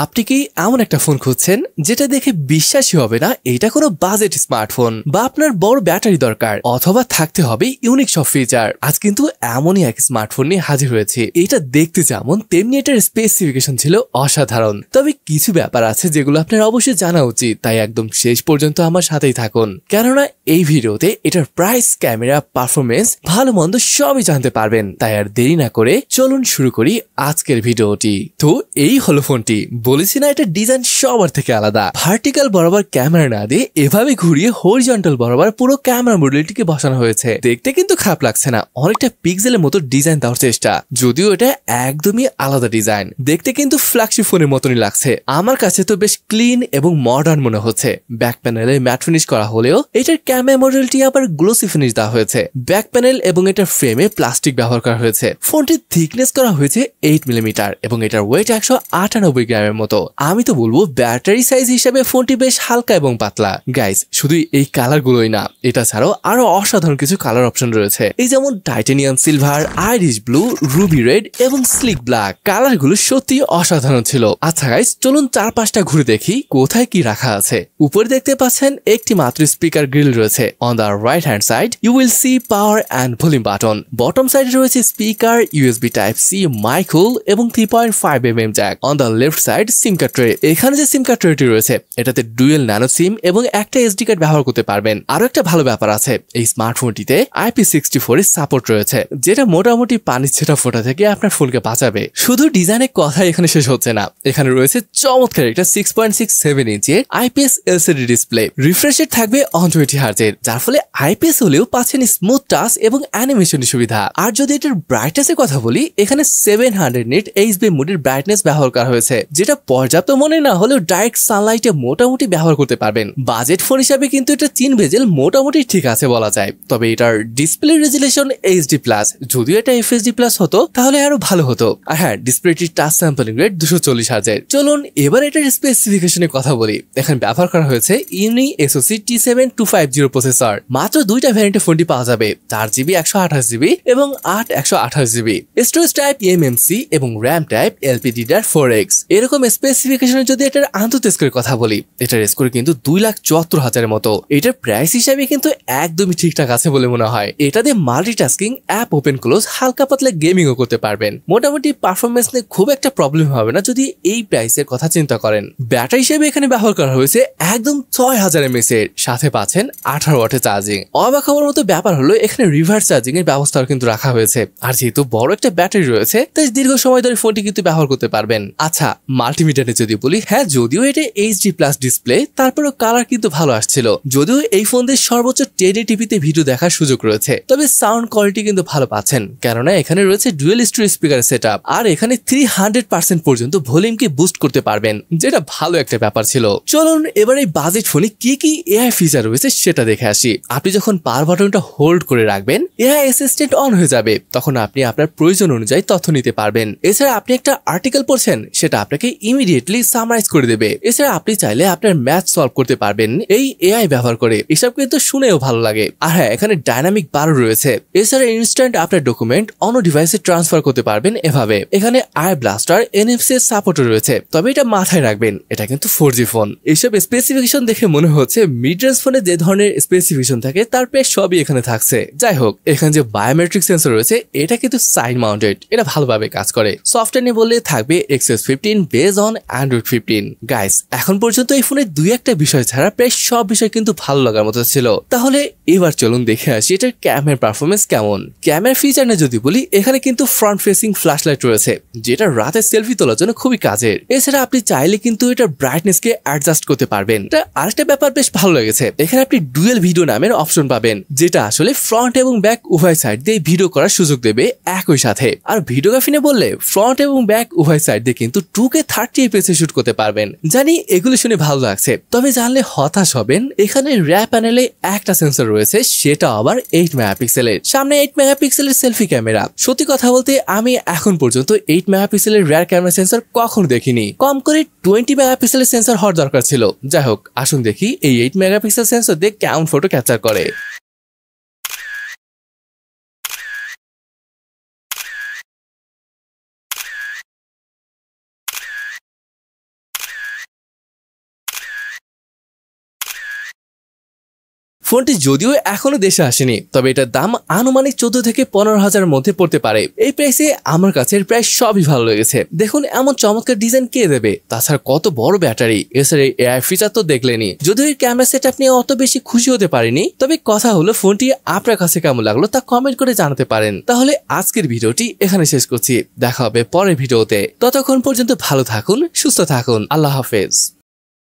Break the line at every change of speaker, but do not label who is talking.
আপনি কি এমন একটা ফোন খুঁজছেন যেটা দেখে বিশ্বাসই হবে না এটা কোনো বাজেট স্মার্টফোন, বা আপনার বড় ব্যাটারি দরকার, অথবা থাকতে হবে ইউনিক সব ফিচার? আজ কিন্তু এমনই এক স্মার্টফোন নিয়ে হাজির হয়েছে। এটা দেখতে যেমন তেমনি এটার স্পেসিফিকেশন ছিল অসাধারণ। তবে কিছু ব্যাপার আছে যেগুলো আপনার অবশ্যই জানা উচিত, তাই একদম শেষ পর্যন্ত আমার সাথেই থাকুন, কেননা এই ভিডিওতে এটার প্রাইস, ক্যামেরা, পারফরমেন্স, ভালো মন্দ সবই জানতে পারবেন। তাই আর দেরি না করে চলুন শুরু করি আজকের ভিডিওটি। তো এই হলো ফোনটি। বলেছি না এটা ডিজাইন সবার থেকে আলাদা। ভার্টিক্যাল বরাবর ক্যামেরা না দিয়ে এভাবে ঘুরিয়ে হরিজন্টাল বরাবর পুরো ক্যামেরা মডেলটিকে বসানো হয়েছে। দেখতে কিন্তু খারাপ লাগছে না, অনেকটা পিক্সেলের মতো ডিজাইন দেওয়ার চেষ্টা, যদিও এটা একদমই আলাদা ডিজাইন। দেখতে কিন্তু ফ্ল্যাগশিপ ফোনের মতনই লাগছে। আমার কাছে তো বেশ ক্লিন এবং মডার্ন মনে হচ্ছে। ব্যাক প্যানেলে ম্যাট ফিনিশ করা হলেও এটার ক্যামেরা মডেলটি আবার গ্লোসি ফিনিশ দেওয়া হয়েছে। ব্যাক প্যানেল এবং এটার ফ্রেমে প্লাস্টিক ব্যবহার করা হয়েছে। ফোনটির থিকনেস করা হয়েছে 8 মিলিমিটার এবং এটার ওয়েট 198 গ্রামের মতো। আমি তো বলবো ব্যাটারি সাইজ হিসেবে ফোনটি বেশ হালকা এবং পাতলা। গাইস, শুধু এই কালার গুলোই না, এটা ছাড়াও আরো অসাধারণ কিছু কালার অপশন রয়েছে, এই যেমন titanium silver, Irish blue, Ruby red এবং স্লিক ব্ল্যাক। কালার গুলো সত্যি অসাধারণ ছিল। আচ্ছা গাইস, চলুন চারপাশটা ঘুরে দেখি কোথায় কি রাখা আছে। উপরে দেখতে পাচ্ছেন একটি মাত্র স্পিকার গ্রিল রয়েছে। On the right hand side you will see power and volume button. Bottom সাইডে রয়েছে speaker, USB type C, mic hole এবং 3.5mm jack. On the left side SIM card tray. এখানে যে সিম কার্ড ট্রেটি রয়েছে এটাতে dual nano সিম এবং একটা SD card ব্যবহার করতে পারবেন। আরো একটা ভালো ব্যাপার আছে, এই স্মার্টফোনটিতে IP64 এর সাপোর্ট রয়েছে, যেটা মোটামুটি পানির ছেটা ফোটা থেকে আপনার ফোনকে বাঁচাবে। শুধু ডিজাইনের কথা এখানে শেষ হচ্ছে না, এখানে রয়েছে চমৎকার একটা 6.67 ইঞ্চের IPS LCD display. Refresh rate থাকবে 120 হার্জের, যার ফলে IPS হলেও পাচ্ছেন স্মুথ টাচ এবং অ্যানিমেশনের সুবিধা। আর যদি এটার ব্রাইটনেসের কথা বলি, এখানে 700 নিট HB মোডের ব্রাইটনেস ব্যবহার করা হয়েছে, যেটা পর্যাপ্ত মনে না হলেও ডাইরেক্ট সানলাইটে মোটামুটি ব্যবহার করতে পারবেন। বাজেট ফোন হিসাবে কিন্তু এটা 3 বেজেল মোটামুটি ঠিক আছে বলা যায়। তবে এটার ডিসপ্লে রেজুলেশন HD+, যদিও এটা FHD+ হতো তাহলে আরো ভালো হতো। আর হ্যাঁ, ডিসপ্লেটির টাচ স্যাম্পলিং রেট 240 হার্জের। চলুন এবার এটার স্পেসিফিকেশনের কথা বলি। এখানে ব্যবহার করা হয়েছে ইউনি SoC T7250 প্রসেসর। মাত্র দুইটা ভ্যারিয়েন্টে ফোনটি পাওয়া যাবে, 4GB 128GB এবং 8 128GB। স্টোরেজ টাইপ eMMC এবং র্যাম টাইপ LPDDR4X। এরকম স্পেসিফিকেশনে যদি এটার আন্তর্জাতিক স্কোরের কথা বলি, এটার স্কোর কিন্তু 2,74,000-এর মতো। এটার প্রাইস হিসাবে কিন্তু একদমই ঠিকঠাক আছে বলে মনে হয়। এটা দিয়ে মাল্টিটাস্কিং, অ্যাপ ওপেন ক্লোজ, হালকা পাতলা গেমিংও করতে পারবেন। মোটামুটি পারফরমেন্স নিয়ে খুব একটা প্রবলেম হবে না যদি এই প্রাইসের কথা চিন্তা করেন। ব্যাটারি হিসেবে এখানে ব্যবহার করা হয়েছে একদম 6000 mAh এর, সাথে পাচ্ছেন 18 ওয়াটের চার্জিং। অবাক হওয়ার মতো ব্যাপার হলো এখানে রিভার্স চার্জিং এর ব্যবস্থাও কিন্তু রাখা হয়েছে। আর যেহেতু বড় একটা ব্যাটারি রয়েছে, তাই দীর্ঘ সময় ধরে ফোনটি কিন্তু ব্যবহার করতে পারবেন। আচ্ছা, মাল্টিমিডিয়া যদি বলি, হ্যাঁ যদিও এটা HD+ ডিসপ্লে, তারপরেও কালার কিন্তু ভালো আসছিল। যদিও এই ফোন দিয়ে সর্বোচ্চ 1080p ভিডিও দেখার সুযোগ রয়েছে, তবে সাউন্ড কোয়ালিটি কিন্তু ভালো পাচ্ছেন, কেননা এখানে রয়েছে ডুয়েল স্টোরেজ স্পিকার সেটআপ। আর এখানে 300% পর্যন্ত ভলিউমকে বুস্ট করতে পারবেন, যেটা ভালো একটা ব্যাপার ছিল। চলুন এবার এই বাজেট ফোনে কি কি AI ফিচার রয়েছে সেটা দেখে আসি। আপনি যখন পাওয়ার বাটনটা হোল্ড করে রাখবেন, AI অ্যাসিস্ট্যান্ট অন হয়ে যাবে। তখন আপনি আপনার প্রয়োজন অনুযায়ী তথ্য নিতে পারবেন। এছাড়া আপনি একটা আর্টিকেল পড়ছেন, সেটা আপনাকে ইমিডিয়েটলি সামারাইজ করে দেবে। এছাড়া আপনি চাইলে আপনার ম্যাথ সলভ করতে পারবেন এই AI ব্যবহার করে। এসব কিন্তু শুনেও ভালো লাগে। আর হ্যাঁ, এখানে ডাইনামিক বারও রয়েছে। এছাড়া ইনস্ট্যান্ট আপনার ডকুমেন্ট অন্য ডিভাইসে ট্রান্সফার করতে পারবেন এভাবে। এখানে আই ব্লাস্টার NFC এর সাপোর্টও রয়েছে, তবে এটা মাথায় রাখবেন এটা কিন্তু 4G ফোন। এসব স্পেসিফিকেশন দেখে মনে হচ্ছে মিড রেঞ্জ ফোনে যে ধরনের স্পেসিফিকেশন থাকে তার প্রায় সবই এখানে থাকছে। যাই হোক, এখানে যে বায়োমেট্রিক সেন্সর রয়েছে এটা কিন্তু সাইড মাউন্টেড, এটা ভালোভাবে কাজ করে। সফটওয়্যার নিয়ে বললে থাকবে Exynos 15 base on Android 15। Guys, এখন পর্যন্ত এই ফোনের দুই একটা বিষয় ছাড়া প্রায় সব বিষয় কিন্তু ভালো লাগার মতো ছিল। তাহলে এবার চলুন দেখে আসি এটার ক্যামেরা পারফরমেন্স কেমন। ক্যামেরা ফিচার নিয়ে যদি বলি, এখানে কিন্তু ফ্রন্ট ফেসিং ফ্ল্যাশ লাইট রয়েছে, যেটা রাতে সেলফি তোলার জন্য খুবই কাজের। এছাড়া আপনি চাইলে কিন্তু এটার ব্রাইটনেস কে অ্যাডজাস্ট করতে পারবেন। এটা আরেকটা ব্যাপার বেশ ভালো লেগেছে, এখানে আপনি ডুয়েল ভিডিও নামের অপশন পাবেন, যেটা আসলে ফ্রন্ট এবং ব্যাক উভয় সাইড দিয়ে ভিডিও করার সুযোগ দেবে একই সাথে। আর ভিডিওগ্রাফি নিয়ে বললে ফ্রন্ট এবং ব্যাক উভয় সাইড দিয়ে কিন্তু 2K 30 fps এ শুট করতে পারবেন। জানি এগুলো শুনে ভালো লাগছে, তবে জানলে হতাশ হবেন। এখানে র্যার প্যানেলে একটা সেন্সর রয়েছে, সেটা আবার 8 মেগাপিক্সেলের। সামনে 8 মেগাপিক্সেলের সেলফি ক্যামেরা। সত্যি কথা বলতে আমি এখন পর্যন্ত 8 মেগাপিক্সেলের র্যার ক্যামেরা সেন্সর কখনো দেখিনি। কম করে 20 মেগাপিক্সেলের সেন্সর হওয়ার দরকার ছিল। যাই হোক, আসুন দেখি এই 8 মেগাপিক্সেল সেন্সর দিয়ে কেমন ফটো ক্যাপচার করে। ফোনটি যদিও এখনো দেশে আসেনি, তবে এটার দাম আনুমানিক 14 থেকে 15,000 মধ্যে পড়তে পারে। এই প্রাইসে আমার কাছে প্রায় সবই ভালো লেগেছে। দেখুন এমন চমৎকার ডিজাইন কে দেবে, তাছাড়া কত বড় ব্যাটারি, এছাড়া এআই ফিচার তো দেখলেনি। যদিও এর ক্যামেরা সেটআপ নিয়ে অত বেশি খুশি হতে পারিনি, তবে কথা হলো ফোনটি আপনার কাছে কেমন লাগলো তা কমেন্ট করে জানাতে পারেন। তাহলে আজকের ভিডিওটি এখানে শেষ করছি, দেখা হবে পরের ভিডিওতে। ততক্ষণ পর্যন্ত ভালো থাকুন, সুস্থ থাকুন, আল্লাহ হাফেজ।